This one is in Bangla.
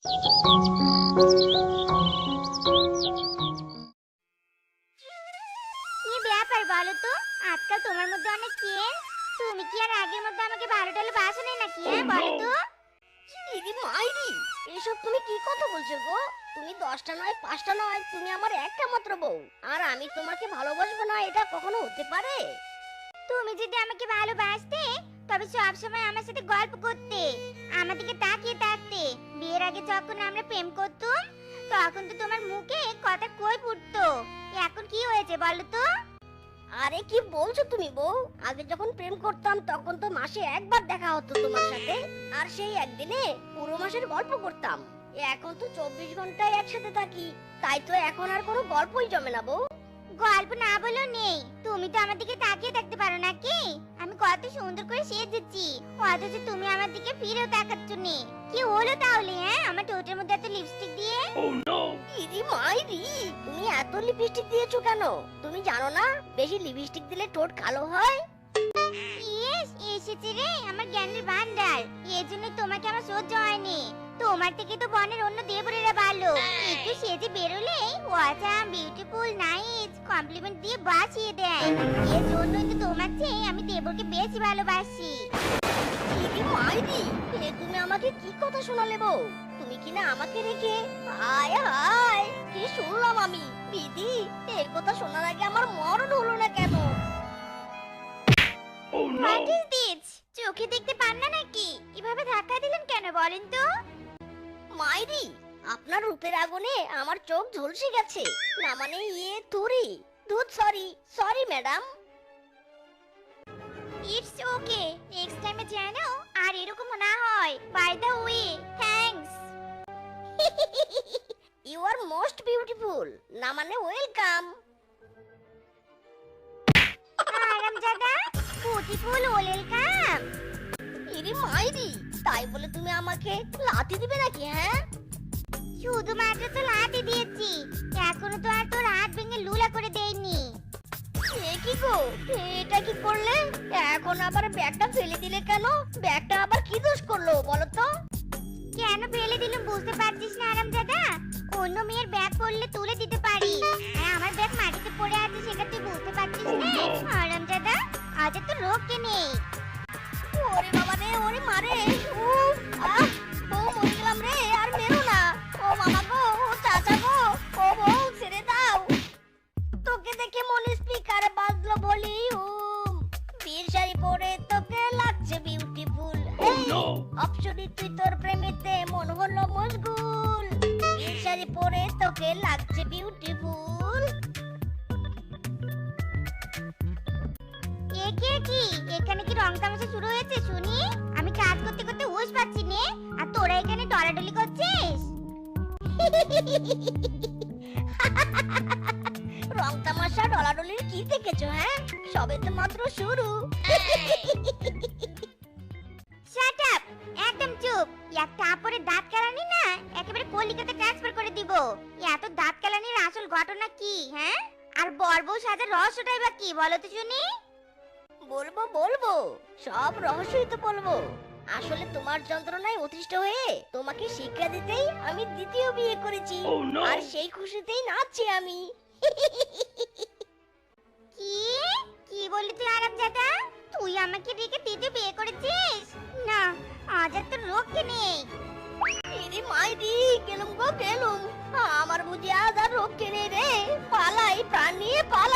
কি ব্যাপার বলো তো? আজকাল তোমার মধ্যে অনেক চেঞ্জ। তুমি কি আর আগের মধ্যে আমাকে ভালো টালো বাসো না নাকি? বলো তো। ইদি মাইরি, এসব তুমি কি কথা বলছো গো? তুমি 10টা নয় 5টা নয়, তুমি আমার একটা মাত্র বউ, আর আমি তোমাকে ভালোবাসবো না এটা কখনো হতে পারে? তুমি যদি আমাকে ভালোবাসতে তবে সব সময় আমার সাথে গল্প করতে, আমার দিকে তাকিয়ে থাকতে। বিয়ের আগে যখন আমরা প্রেম করতাম তখন তো তোমার মুখে কথা কই ফুটতো। এখন কি হয়েছে বলো তো? আরে কি বলছো তুমি বউ? আগে যখন প্রেম করতাম তখন তো মাসে একবার দেখা হতো তোমার সাথে, আর সেই একদিনে পুরো মাসের গল্প করতাম। এখন তো 24 ঘন্টায় একসাথে থাকি, তাই তো এখন আর কোনো গল্পই জমে না বউ। গল্প না বলেও নেই, তুমি তো আমার দিকে তাকিয়ে থাকতে পারো নাকি? আমি কত সুন্দর করে সেজেছি, অথচ তুমি আমার দিকে ফিরেও তাকাচ্ছ না। কি হলো তাহলে? আমার ঠোঁটের মধ্যে এত লিপস্টিক দিয়ে? ইদি মাইরি, তুমি এত লিপস্টিক দিয়েছো কেন? তুমি জানো না বেশি লিপস্টিক দিলে ঠোঁট কালো হয়? ইয়েস, এসেছে রে আমার জ্ঞানের ভান্ডার। এর জন্য তোমাকে আমার সহ্য হয়নি। তোমার থেকে তো বনের অন্য দেবরেরা ভালো। একটু সেজে বেরোলে ওয়াটাম বিউটিফুল নাইস কমপ্লিমেন্ট দিয়ে বাঁচিয়ে দেয়। এর জন্যই তো তোমার চেয়ে আমি দেবরকে বেশি ভালোবাসি। ইদি মাইরি, এ তুমি আমাকে কি কথা শোনালে বউ? তুমি কিনা আমাকে রেখে হায় হায় কি শুনলাম আমি? বিধি, এর কথা শোনার আগে আমার মরণ হলো না কেন? What is this? চোখে দেখতে পান না নাকি? এভাবে ধাক্কা দিলেন কেন বলেন তো? মাইরি, আপনার রূপের আগুনে আমার চোখ ঝলসে গেছে। না মানে তুরি দুধ, sorry sorry madam. It's okay, next টাইমে যেন আর এরকম না হয়। By the way, thanks. You are most beautiful, না মানে ওয়েলকাম। আরামজাদা, beautiful welcome. ইরি মাইরি, তাই বলে তুমি আমাকে লাথি দিবে নাকি? হ্যাঁ, শুধুমাত্র তো লাথি দিয়েছি, এখনো তো আর তোর হাত ভেঙে লুলা করে দেইনি। এ কি গো, এটা কি করলে? এখন আবার ব্যাগটা ফেলে দিলে কেন? ব্যাগটা আবার কি দোষ করলো বলো তো? কেন ফেলে দিলুম বুঝতে পারছিস না আরামজাদা? অন্য মেয়ের ব্যাগ পড়লে তুলে দিতে পারি, আর আমার ব্যাগ মাটিতে পড়ে আছে সেটা তুই বুঝতে পারছিস না? আরামজাদা, আজ তো রোগকে নেই। ওরে বাবা রে, ওরে মারে, উফ, আহ, বউ মরে গেলাম রে, আর মেরো না। ও মামা গো, ও চাচা গো, ও বউ ছেড়ে দাও। তোকে দেখে মনে স্পিকার বাজলো বলি বিয়ের শাড়ি পরে তোকে লাগছে বিউটিফুল। অপশনি তুই তোর প্রেমেতে মন হলো মশগুল। বিয়ের শাড়ি পরে তোকে লাগছে বিউটিফুল। একে কি এখানে কি রং তামাশা শুরু হয়েছে শুনি? আমি কাজ করতে করতে হুঁশ পাচ্ছি নে, আর তোরা এখানে ডলাডলি করছিস। রং তামাশা ডলাডলির কি দেখেছো? হ্যাঁ, সবে তো মাত্র শুরু। শাট আপ, একদম চুপ। একটা আপরে দাঁত কালানি না একেবারে কলিকাতা ট্রান্সফার করে দিব। এত দাঁত কালানির আসল ঘটনা কি? আর বর্বউ সাজার রহস্যটাই বা কি বলো তো শুনি? বলবো বলবো, সব রহস্যই তো বলবো। আসলে তোমার যন্ত্রণায় অতিষ্ঠ হয়ে তোমাকে শিক্ষা দিতেই আমি দ্বিতীয় বিয়ে করেছি। আর সেই খুশিতেই নাচছি আমি। কি কি বললি তুই আরামজাদা? তুই আমাকে রেখে দিতে বিয়ে করেছিস? না, আজ আর তোর রোগকে নেই। ইরে মাইরি, গেলুম গো গেলুম। আমার বুঝি আজ আর রক্ষে নেই রে। পালাই, প্রাণ নিয়ে পালাই।